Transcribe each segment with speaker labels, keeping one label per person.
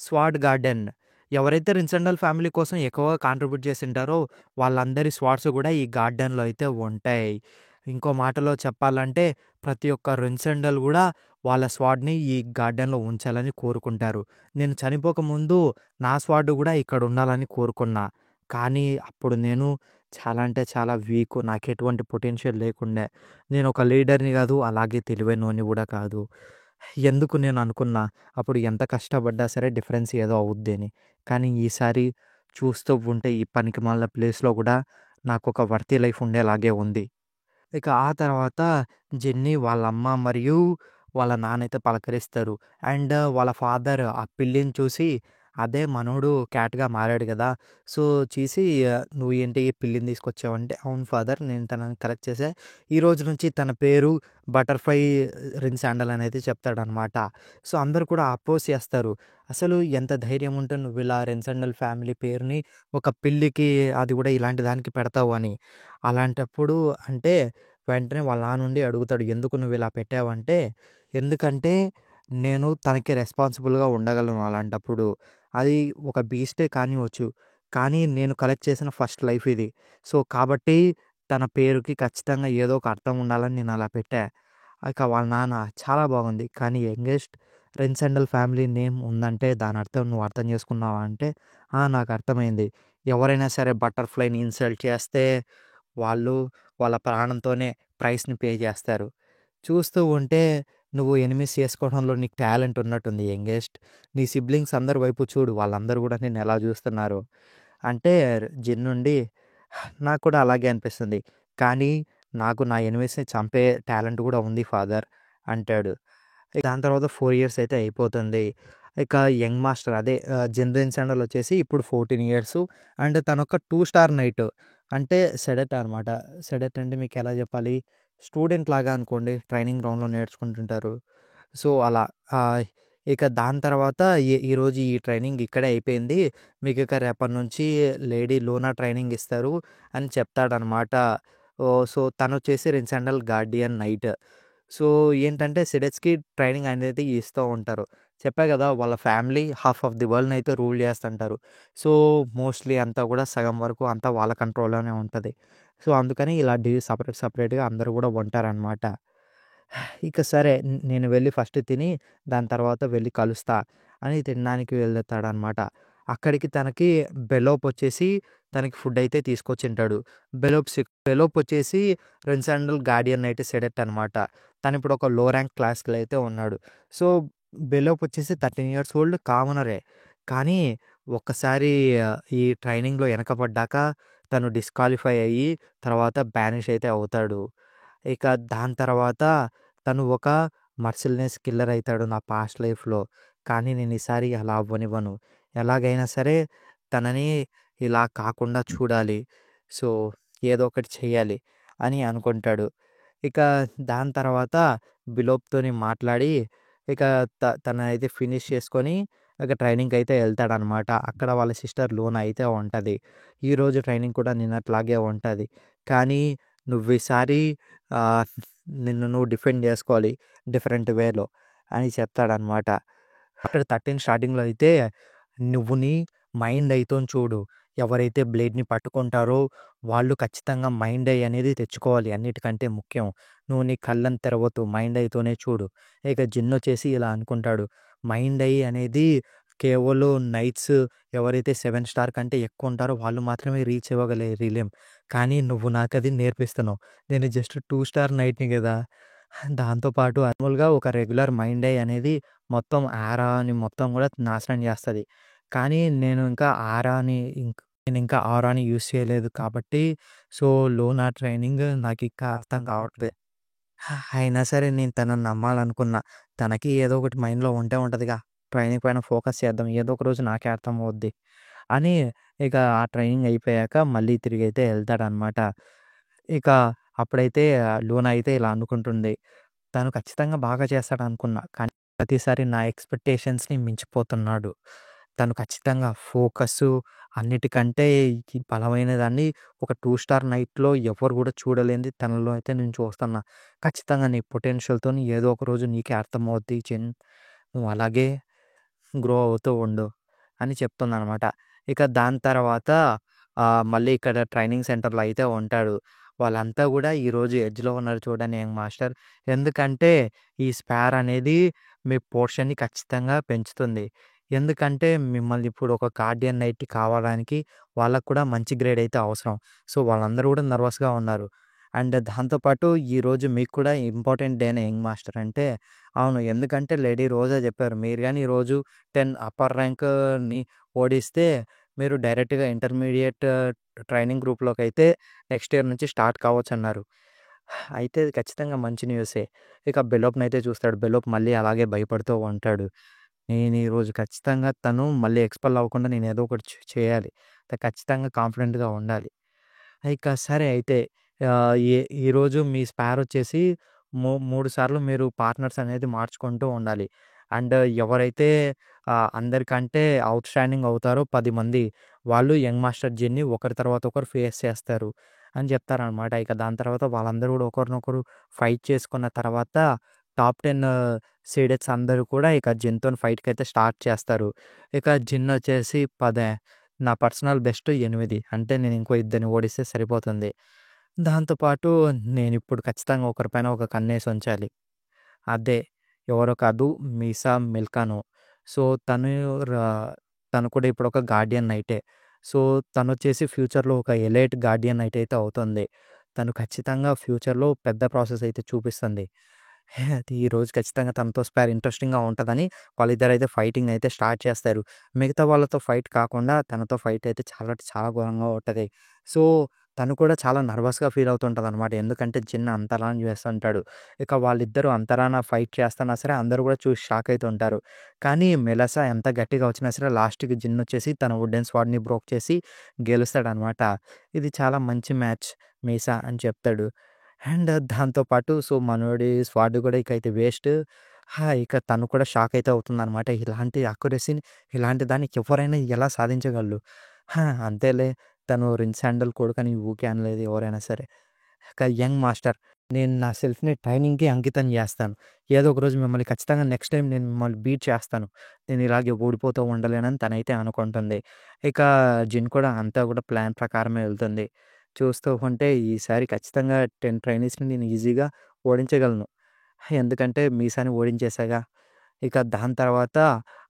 Speaker 1: Swat garden. ఎవరైతే రిన్సెండల్ family కోసం ఎక్కువగా కాంట్రిబ్యూట్ చేసింటారో వాళ్ళందరి స్వాట్స్ గూడా ఈ గార్డెన్‌లో అయితే ఉంటాయి. ఇంకో మాటలో చెప్పాలంటే ప్రతి ఒక్క రిన్సెండల్ గూడా వాళ్ళ స్వాట్‌ని ఈ గార్డెన్‌లో ఉంచాలని కోరుకుంటారు. నేను చనిపోకముందు నా స్వాట్ గూడా ఇక్కడ ఉండాలని కోరుకున్నా. కానీ అప్పుడు నేను చాలా అంటే చాలా వీకు. నాకెటువంటి పొటెన్షియల్ లేకుండే. నేనొక లీడర్‌ని గాదు, అలాగే తెలివైనోడిని గూడా కాదు. ఎందుకు నేను అనుకున్నా అప్పుడు ఎంత కష్టపడ్డా సరే డిఫరెన్స్ ఏదో అవుద్ది అని. కానీ ఈసారి చూస్తూ ఉంటే ఈ పనికిమాలిన ప్లేస్‌లో గూడా నాకొక వర్తీ లైఫ్ ఉండేలాగే ఉంది. ఇక ఆ తర్వాత జెన్నీ వాళ్ళ అమ్మ మరియు వాళ్ళ నాన్నైతే పలకరిస్తారు. అండ్ వాళ్ళ ఫాదర్ ఆ పిల్లిని చూసి అదే మనోడు క్యాట్‌గా మారాడు గదా! సో, చూసి "నువ్వు ఏంటి ఈ పిల్లిని తీసుకొచ్చావంటే" "అవును ఫాదర్ నేను తనని కలెక్ట్ చేశా. ఈరోజు నుంచి తన పేరు బటర్‌ఫ్లై రిన్ శాండల్" అనేది చెప్తాడనమాట. సో, అందరూ కూడా అపోజ్ చేస్తారు. అసలు ఎంత ధైర్యం ఉంటే నువ్వు ఇలా రిన్ శాండల్ ఫ్యామిలీ పేరుని ఒక పిల్లికి అది గూడా ఇలాంటి దానికి పెడతావు అని. అలాంటప్పుడు అంటే వెంటనే వాళ్ళ నాన్న ఉండి అడుగుతాడు, "ఎందుకు నువ్విలా పెట్టావంటే," ఎందుకంటే నేను తనకి రెస్పాన్సిబుల్‌గా ఉండగలను అలాంటప్పుడు. అది ఒక బీస్టే కానివ్వచ్చు. కానీ నేను కలెక్ట్ చేసిన ఫస్ట్ లైఫ్ ఇది. సో, కాబట్టి తన పేరుకి ఖచ్చితంగా ఏదో ఒక అర్థం ఉండాలని నేను అలా పెట్టా. ఇక వాళ్ళ నాన్న చాలా బాగుంది. కానీ యంగెస్ట్ రెన్సెండల్ ఫ్యామిలీ నేమ్ ఉందంటే దాని అర్థం నువ్వు అర్థం చేసుకున్నావా అంటే, "ఆ! నాకు అర్థమైంది. ఎవరైనా సరే బటర్‌ఫ్లైని ఇన్సల్ట్ చేస్తే వాళ్ళు వాళ్ళ ప్రాణంతోనే ప్రైస్‌ని పే జేస్తారు. చూస్తూ ఉంటే నువ్వు ఎనిమీస్ చేసుకోవడంలో నీకు టాలెంట్ ఉన్నట్టుంది యంగెస్ట్. నీ సిబ్లింగ్స్ అందరి వైపు చూడు. వాళ్ళందరూ గూడా నిన్నెలా జూస్తున్నారో." అంటే జిన్ నుండి నాకు కూడా అలాగే అనిపిస్తుంది. కానీ నాకు నా ఎనిమీస్‌ని చంపే టాలెంట్ గూడా ఉంది ఫాదర్ అంటాడు. దాని తర్వాత 4 ఇయర్స్ అయితే అయిపోతుంది. ఇక యంగ్ మాస్టర్ అదే జిన్‌రిన్ శాండల్ వచ్చేసి ఇప్పుడు 14 ఇయర్సు. అండ్ తనొక 2 స్టార్ నైట్. అంటే సెడెట్ అనమాట. సెడెట్ అంటే మీకెలా చెప్పాలి? స్టూడెంట్ లాగా అనుకోండి. ట్రైనింగ్ గ్రౌండ్‌లో నేర్చుకుంటుంటారు. సో, అలా. ఆహ్, ఇక దాని తర్వాత ఈరోజు ఈ ట్రైనింగ్ ఇక్కడే అయిపోయింది. మీకిక రేపటి నుంచి లేడీ లూనా ట్రైనింగ్ ఇస్తారు అని చెప్తాడనమాట. ఓహ్! సో, తనొచ్చేసి రిన్సాండల్ గార్డియన్ నైట్. సో, ఏంటంటే సిడెట్స్‌కి ట్రైనింగ్ అనేది ఇస్తూ ఉంటారు. చెప్పా గదా! వాళ్ళ ఫ్యామిలీ హాఫ్ ఆఫ్ ది వరల్డ్‌నయితే రూల్ చేస్తుంటారు. సో, మోస్ట్‌లీ అంతా గూడా సగం వరకు అంతా వాళ్ళ కంట్రోల్‌లోనే ఉంటది. సో, అందుకని ఇలా సెపరేట్‌గా అందరూ గూడా ఉంటారనమాట. ఇక సరే నేను వెళ్లి ఫస్ట్ తిని దాని తర్వాత వెళ్లి కలుస్తా అని తినడానికి వెళ్తాడనమాట. అక్కడికి తనకి బెలోపొచ్చేసి తనకి ఫుడ్ అయితే తీసుకొచ్చింటాడు. బెలోపొచ్చేసి రెన్సాండల్ గార్డియన్ నైట్ సెడెట్ అనమాట. తనిప్పుడు ఒక లో ర్యాంక్ క్లాస్‌లో అయితే ఉన్నాడు. సో, బెలోపొచ్చేసి 13 ఇయర్స్ ఓల్డ్ కామనరే. కానీ ఒక్కసారి ఈ ట్రైనింగ్‌లో ఎనకపడ్డాక తను డిస్‌క్వాలిఫై అయ్యి తర్వాత బానిష్ అయితే అవుతాడు. ఇక దాని తర్వాత తను ఒక మర్సిలెస్ కిల్లర్ అయితాడు నా పాస్ట్ లైఫ్‌లో. కానీ నేను ఈసారి అలా అవ్వనివ్వను. ఎలాగైనా సరే తనని ఇలా కాకుండా చూడాలి. సో, ఏదో ఒకటి చేయాలి అని అనుకుంటాడు. ఇక దాని తర్వాత బిలోప్‌తోని మాట్లాడి ఇక తననైతే ఫినిష్ చేసుకొని ఇక ట్రైనింగ్‌కైతే ఎళ్తాడనమాట. అక్కడ వాళ్ళ సిస్టర్ లూనా అయితే ఉంటది. ఈరోజు ట్రైనింగ్ కూడా నిన్నట్లాగే ఉంటది. కానీ నువ్వీసారి ఆహ్, నిన్ను నువ్వు డిఫెండ్ జేసుకోవాలి డిఫరెంట్ వేలో అని చెప్తాడనమాట. అక్కడ 13 స్టార్టింగ్‌లో అయితే నువ్వు నీ మైండ్ ఐతోని చూడు. ఎవరైతే బ్లేడ్‌ని పట్టుకుంటారో వాళ్ళు ఖచ్చితంగా మైండ్ ఐ అనేది తెచ్చుకోవాలి అన్నిటికంటే ముఖ్యం. నువ్వు నీ కళ్ళని తెరవద్దు. మైండ్ ఐతోనే చూడు. ఇక జిన్నొచ్చేసి ఇలా అనుకుంటాడు. మైండ్ ఐ అనేది కేవలం నైట్స్ ఎవరైతే 7 స్టార్ కంటే ఎక్కువుంటారో వాళ్ళు మాత్రమే రీచ్ అవ్వగలే రిలీమ్. కానీ నువ్వు నాకది నేర్పిస్తున్నావు. నేను జస్ట్ 2 స్టార్ నైట్‌ని గదా! దాంతో పాటు నార్మల్‌గా ఒక రెగ్యులర్ మైండ్ ఐ అనేది మొత్తం ఆరాని మొత్తం గూడా నాశనం జేస్తది. కానీ నేనింకా ఆరాని యూజ్ చేయలేదు కాబట్టి సో, నా ట్రైనింగ్ నాకింకా అర్థం కావట్లేదు. అయినా సరే నేను తనని నమ్మాలనుకున్నా. తనకి ఏదో ఒకటి మైండ్‌లో ఉంటే ఉంటదిగా. ట్రైనింగ్ పైన ఫోకస్ చేద్దాం. ఏదో ఒక రోజు నాకే అర్థమవుద్ది అని ఇక ఆ ట్రైనింగ్ అయిపోయాక మళ్ళీ తిరిగైతే ఎళ్తాడనమాట. ఇక అప్పుడైతే లూనా అయితే ఇలా అనుకుంటుంది. తను ఖచ్చితంగా బాగా చేస్తాడనుకున్నా. కానీ ప్రతిసారి నా ఎక్స్‌పెక్టేషన్స్‌ని మించిపోతున్నాడు. తను ఖచ్చితంగా ఫోకస్సు అన్నిటికంటే ఈ బలమైన దాన్ని ఒక 2 స్టార్ నైట్‌లో ఎవ్వరు గూడా చూడలేనిది తనలో అయితే నేను చూస్తున్నా. ఖచ్చితంగా నీ పొటెన్షియల్‌తోని ఏదో ఒక రోజు నీకే అర్థమవుద్ది చిన్. నువ్వు అలాగే గ్రో అవుతూ ఉండు అని చెప్తుందనమాట. ఇక దాని తర్వాత మళ్ళీ ఇక్కడ ట్రైనింగ్ సెంటర్‌లో అయితే ఉంటాడు. వాళ్ళంతా గూడా ఈరోజు ఎడ్జ్‌లో ఉన్నారు చూడండి యంగ్ మాస్టర్. ఎందుకంటే ఈ స్పేర్ అనేది మీ పోర్షన్‌ని ఖచ్చితంగా పెంచుతుంది. ఎందుకంటే మిమ్మల్ని ఇప్పుడు ఒక గార్డియన్ నైట్ కావడానికి వాళ్ళకి కూడా మంచి గ్రేడ్ అయితే అవసరం. సో, వాళ్ళందరూ గూడా నర్వస్‌గా ఉన్నారు. అండ్ దాంతో పాటు ఈరోజు మీకు కూడా ఇంపార్టెంట్ డేనే యంగ్ మాస్టర్ అంటే అవును. ఎందుకంటే లేడీ రోజా జెప్పారు. మీరు గాని ఈరోజు 10 అప్పర్ ర్యాంక్‌ని ఓడిస్తే మీరు డైరెక్ట్‌గా ఇంటర్మీడియేట్ ట్రైనింగ్ గ్రూప్‌లోకైతే నెక్స్ట్ ఇయర్ నుంచి స్టార్ట్ కావచ్చన్నారు. అయితే ఇది ఖచ్చితంగా మంచి న్యూసే. ఇక బెలోప్‌నైతే చూస్తాడు. బెలోప్ మళ్ళీ అలాగే భయపడుతూ ఉంటాడు. నేను ఈరోజు ఖచ్చితంగా తను మళ్ళీ ఎక్స్‌పెల్ అవ్వకుండా నేను ఏదో ఒకటి చేయాలి. ఖచ్చితంగా కాన్ఫిడెంట్‌గా ఉండాలి. ఇక సరే అయితే ఆహ్, ఏ ఈరోజు మీ స్పేర్ వచ్చేసి 3 సార్లు మీరు పార్ట్నర్స్ అనేది మార్చుకుంటూ ఉండాలి. అండ్ ఎవరైతే అందరికంటే ఔట్‌స్టాండింగ్ అవుతారో 10 మంది, వాళ్ళు యంగ్ మాస్టర్ జిన్‌ని ఒకరి తర్వాత ఒకరు ఫేస్ చేస్తారు అని చెప్తారనమాట. ఇక దాని తర్వాత వాళ్ళందరూ కూడా ఒకరినొకరు ఫైట్ చేసుకున్న తర్వాత టాప్ 10 సీడెడ్స్ అందరూ కూడా ఇక జిన్‌తోని ఫైట్‌కైతే స్టార్ట్ చేస్తారు. ఇక జిన్ వచ్చేసి నా పర్సనల్ బెస్ట్ 8 అంటే నేను ఇంకో ఇద్దరిని ఓడిస్తే సరిపోతుంది. దాంతో పాటు నేనిప్పుడు ఖచ్చితంగా ఒకరిపైన ఒక కన్నేసి ఉంచాలి. అదే ఎవరో కాదు మీసా మిల్కానో. సో, రా తను కూడా ఇప్పుడొక గార్డియన్ నైటే. సో, తనొచ్చేసి ఫ్యూచర్‌లో ఒక ఎలైట్ గార్డియన్ నైట్ అయితే అవుతుంది. తను ఖచ్చితంగా ఫ్యూచర్‌లో పెద్ద ప్రాసెస్ అయితే చూపిస్తుంది. అది ఈరోజు ఖచ్చితంగా తనతో స్పేర్ ఇంట్రెస్టింగ్‌గా ఉంటదని వాళ్ళిద్దరైతే ఫైటింగ్ అయితే స్టార్ట్ చేస్తారు. మిగతా వాళ్ళతో ఫైట్ కాకుండా తనతో ఫైట్ అయితే చాలా అంటే చాలా ఘోరంగా ఉంటది. సో, తను కూడా చాలా నర్వస్‌గా ఫీల్ అవుతుంటదనమాట. ఎందుకంటే జిన్ అంతలా చేస్తుంటాడు. ఇక వాళ్ళిద్దరూ అంతరాన ఫైట్ చేస్తున్నా సరే అందరూ కూడా చూసి షాక్ అయితుంటారు. కానీ మెలసా ఎంత గట్టిగా వచ్చినా సరే లాస్ట్‌కి జిన్ వచ్చేసి తన వుడెన్ స్వార్డ్‌ని బ్రోక్ చేసి గెలుస్తాడనమాట. ఇది చాలా మంచి మ్యాచ్ మీసా అని చెప్తాడు. అండ్ దాంతో పాటు సో, మనోడి స్వాడ్ కూడా ఇక అయితే వేస్ట్. ఇక తను కూడా షాక్ అయితే అవుతుందనమాట. ఇలాంటి అక్యురసీని ఇలాంటి దాన్ని ఎవరైనా ఎలా సాధించగలరు? అంతేలే తను రిన్స్ శాండల్ కొడుకని ఊకే అనలేదు ఎవరైనా సరే. ఇక యంగ్ మాస్టర్ నేను నా సెల్ఫ్‌ని ట్రైనింగ్‌కి అంకితం జేస్తాను. ఏదో ఒక రోజు మిమ్మల్ని ఖచ్చితంగా నెక్స్ట్ టైమ్ నేను మిమ్మల్ని బీట్ చేస్తాను. నేను ఇలాగే ఓడిపోతూ ఉండలేనని తనైతే అనుకుంటుంది. ఇక జిన్ కూడా అంతా కూడా ప్లాన్ ప్రకారమే వెళ్తుంది. చూస్తూ ఉంటే ఈసారి ఖచ్చితంగా 10 ట్రైనీస్‌ని నేను ఈజీగా ఓడించగలను. ఎందుకంటే మీసాని ఓడించేసాగా. ఇక దాని తర్వాత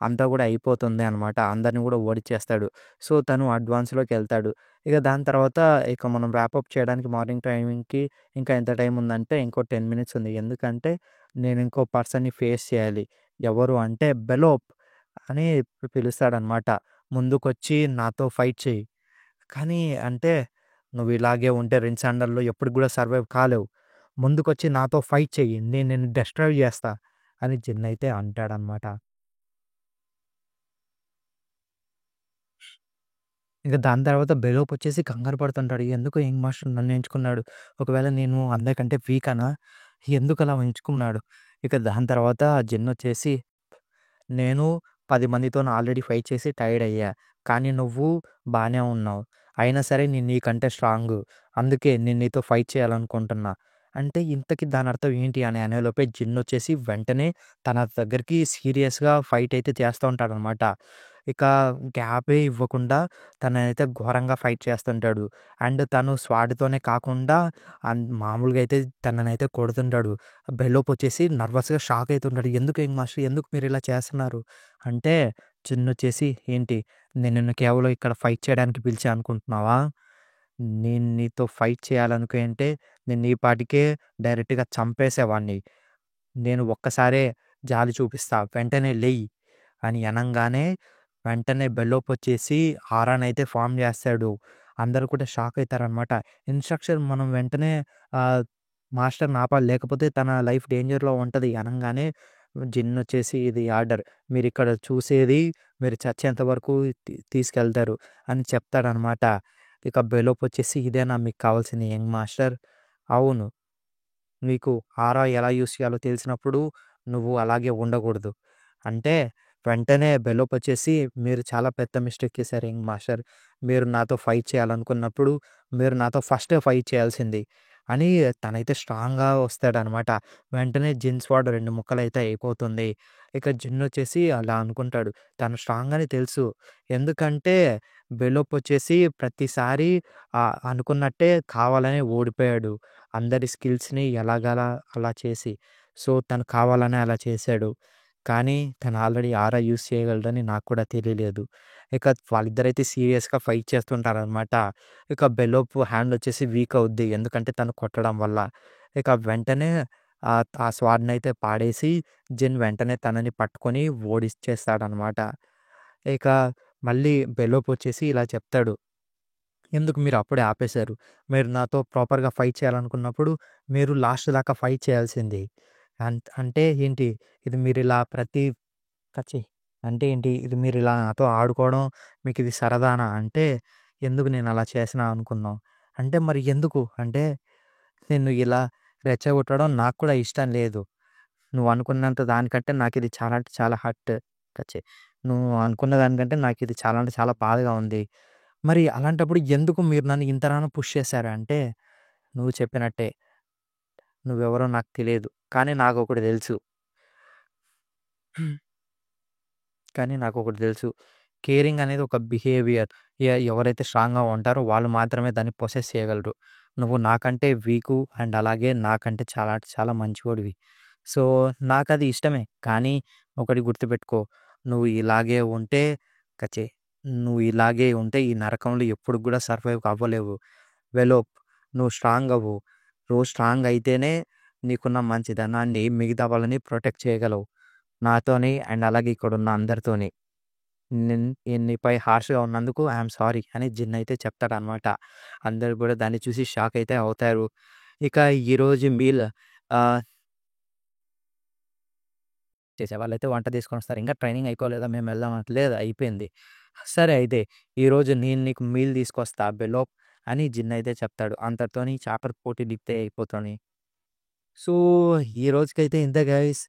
Speaker 1: అంతా గూడా అయిపోతుంది అనమాట. అందరిని గూడా ఓడిచ్చేస్తాడు. సో, తను అడ్వాన్స్‌లోకెళ్తాడు. ఇక దాని తర్వాత ఇక మనం ర్యాపప్ చేయడానికి మార్నింగ్ టైమింగ్‌కి ఇంకా ఎంత టైం ఉందంటే ఇంకో 10 మినిట్స్ ఉంది. ఎందుకంటే నేను ఇంకో పర్సన్‌ని ఫేస్ చేయాలి. ఎవరు అంటే బెలోప్ అని పిలుస్తాడనమాట. ముందుకొచ్చి నాతో ఫైట్ చెయ్యి. కానీ అంటే "నువ్వు ఇలాగే ఉంటే రిన్స్ అండర్‌లో ఎప్పటికి గూడా సర్వైవ్ కాలేవు. ముందుకొచ్చి నాతో ఫైట్ చెయ్యి. నేను నిన్ను డెస్ట్రాయ్ జేస్తా" అని జిన్ అయితే అంటాడనమాట. ఇక దాని తర్వాత బెలోపొచ్చేసి కంగారు పడుతుంటాడు. ఎందుకు యంగ్ మాస్టర్ నన్ను ఎంచుకున్నాడు? ఒకవేళ నేను అందరికంటే వీకానా? ఎందుకలా ఎంచుకున్నాడు? ఇక దాని తర్వాత జిన్నొచ్చేసి నేను 10 మందితోని ఆల్రెడీ ఫైట్ చేసి టైర్డ్ అయ్యా. కానీ నువ్వు బానే ఉన్నావు. అయినా సరే నేను నీకంటే స్ట్రాంగు. అందుకే నేను నీతో ఫైట్ చేయాలనుకుంటున్నా. అంటే ఇంతకి దానర్థం ఏంటి అని అనేలోపే జిన్నొచ్చేసి వెంటనే తన దగ్గరికి సీరియస్‌గా ఫైట్ అయితే చేస్తూ ఉంటాడనమాట. ఇక గ్యాపే ఇవ్వకుండా తననైతే ఘోరంగా ఫైట్ చేస్తుంటాడు. అండ్ తను స్వాడ్‌తోనే కాకుండా మామూలుగా అయితే తననైతే కొడుతుంటాడు. బెలోపొచ్చేసి నర్వస్‌గా షాక్ అయితుంటాడు. "ఎందుకు యంగ్ మాస్టర్ ఎందుకు మీరిలా చేస్తున్నారు?" అంటే చిన్నొచ్చేసి, "ఏంటి నేను నిన్ను కేవలం ఇక్కడ ఫైట్ చేయడానికి పిలిచా అనుకుంటున్నావా? నేను నీతో ఫైట్ చేయాలనుకుంటే నేను ఈ పాటికే డైరెక్ట్‌గా చంపేసేవాడిని. నేను ఒక్కసారే జాలి చూపిస్తా. వెంటనే లెయ్యి" అని అనంగానే వెంటనే బెల్లోపొచ్చేసి ఆరానైతే ఫార్మ్ జేస్తాడు. అందరూ కూడా షాక్ అయితారనమాట. ఇన్‌స్ట్రక్షన్ మనం వెంటనే ఆహ్, మాస్టర్‌ని ఆపాలి. లేకపోతే తన లైఫ్ డేంజర్‌లో ఉంటది అనంగానే జిన్నొచ్చేసి ఇది ఆర్డర్. మీరిక్కడ చూసేది మీరు చచ్చేంత వరకు తీసుకెళ్తారు అని చెప్తాడనమాట. ఇక బెలోపొచ్చేసి ఇదేనా మీకు కావాల్సిన యంగ్ మాస్టర్? అవును. నీకు ఆరా ఎలా యూజ్ చేయాలో తెలిసినప్పుడు నువ్వు అలాగే ఉండకూడదు. అంటే వెంటనే బెలోపొచ్చేసి మీరు చాలా పెద్ద మిస్టేక్ చేశారు యంగ్ మాస్టర్. మీరు నాతో ఫైట్ చేయాలనుకున్నప్పుడు మీరు నాతో ఫస్టే ఫైట్ చేయాల్సింది. అని తనైతే స్ట్రాంగ్‌గా వస్తాడనమాట. వెంటనే జిన్ స్వాడ్ 2 ముక్కలైతే అయిపోతుంది. ఇక జిన్ వచ్చేసి అలా అనుకుంటాడు. తను స్ట్రాంగ్ అని తెలుసు. ఎందుకంటే బెలోప్ వచ్చేసి ప్రతిసారి అనుకున్నట్టే కావాలనే ఓడిపోయాడు. అందరి స్కిల్స్‌ని ఎలాగలా అలా చేసి. సో, తను కావాలనే అలా చేశాడు. కానీ తను ఆల్రెడీ ఆరా యూజ్ చేయగలడని నాకు కూడా తెలియలేదు. ఇక వాళ్ళిద్దరైతే సీరియస్‌గా ఫైట్ చేస్తుంటారనమాట. ఇక బెలోప్ హ్యాండ్ వచ్చేసి వీక్ అవుద్ది. ఎందుకంటే తను కొట్టడం వల్ల. ఇక వెంటనే ఆ స్వాడ్‌నయితే పాడేసి జిన్ వెంటనే తనని పట్టుకొని ఓడిచ్చేస్తాడనమాట. ఇక మళ్ళీ బెలోప్ వచ్చేసి ఇలా చెప్తాడు. ఎందుకు మీరు అప్పుడే ఆపేశారు? మీరు నాతో ప్రాపర్‌గా ఫైట్ చేయాలనుకున్నప్పుడు మీరు లాస్ట్ దాకా ఫైట్ చేయాల్సింది. అంటే ఏంటి? ఇది మీరిలా ప్రతి కచ్చి అంటే ఏంటి? ఇది మీరిలా నాతో ఆడుకోవడం మీకిది సరదానా? అంటే ఎందుకు నేనలా చేసినా అనుకున్నావు? అంటే మరి ఎందుకు? అంటే నిన్ను ఇలా రెచ్చగొట్టడం నాకు కూడా ఇష్టం లేదు. నువ్వనుకున్నంత దానికంటే నాకిది చాలా అంటే చాలా హర్ట్ కచ్చి. నువ్వు అనుకున్న దానికంటే నాకిది చాలా అంటే చాలా బాధగా ఉంది. మరి అలాంటప్పుడు ఎందుకు మీరు నన్ను ఇంతగానో పుష్ చేశారు అంటే, నువ్వు చెప్పినట్టే నువ్వెవరో నాకు తెలీదు. కానీ నాకొకటి తెలుసు. కానీ నాకొకటి తెలుసు. కేరింగ్ అనేది ఒక బిహేవియర్. ఎవరైతే స్ట్రాంగ్‌గా ఉంటారో వాళ్ళు మాత్రమే దాన్ని పొసెస్ చేయగలరు. నువ్వు నాకంటే వీకు అండ్ అలాగే నాకంటే చాలా అంటే చాలా మంచివాడివి. సో, నాకది ఇష్టమే. కానీ ఒకటి గుర్తుపెట్టుకో. నువ్వు ఇలాగే ఉంటే కచే నువ్వు ఇలాగే ఉంటే ఈ నరకంలో ఎప్పుడు కూడా సర్వైవ్ అవ్వలేవు. వెలోప్ నువ్వు స్ట్రాంగ్ అవ్వు. నువ్వు స్ట్రాంగ్ అయితేనే నీకున్న మంచితనాన్ని మిగతా వాళ్ళని ప్రొటెక్ట్ చేయగలవు. నాతోని అండ్ అలాగే ఇక్కడున్న అందరితోని. నేను నీపై హార్ష్‌గా ఉన్నందుకు ఐ యామ్ సారీ అని జిన్ అయితే చెప్తాడనమాట. అందరూ కూడా దాన్ని చూసి షాక్ అయితే అవుతారు. ఇక ఈరోజు మీల్ ఆహ్, చేసేవాళ్ళైతే వంట తీసుకొనొస్తారు. ఇంకా ట్రైనింగ్ అయిపోలేదా మేమెళ్దాం అంటే, లేదు అయిపోయింది. సరే అయితే ఈరోజు నేను నీకు మీల్ తీసుకొస్తా బెలోప్ అని జిన్ అయితే చెప్తాడు. అంతటితోని చాపర్ పోటీలిస్తే అయిపోతోని. సో, ఈ రోజుకైతే ఇంతే గైస్.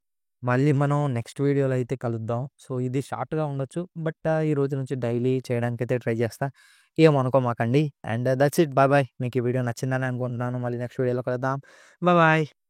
Speaker 1: మళ్ళీ మనం నెక్స్ట్ వీడియోలో అయితే కలుద్దాం. సో, ఇది షార్ట్‌గా ఉండొచ్చు. బట్ ఈ రోజు నుంచి డైలీ చేయడానికైతే ట్రై చేస్తా. ఏమనుకోమాకండి. And that's it. Bye bye. మీకు ఈ వీడియో నచ్చిందని అనుకుంటున్నాను. మళ్ళీ నెక్స్ట్ వీడియోలో కలుద్దాం. Bye bye.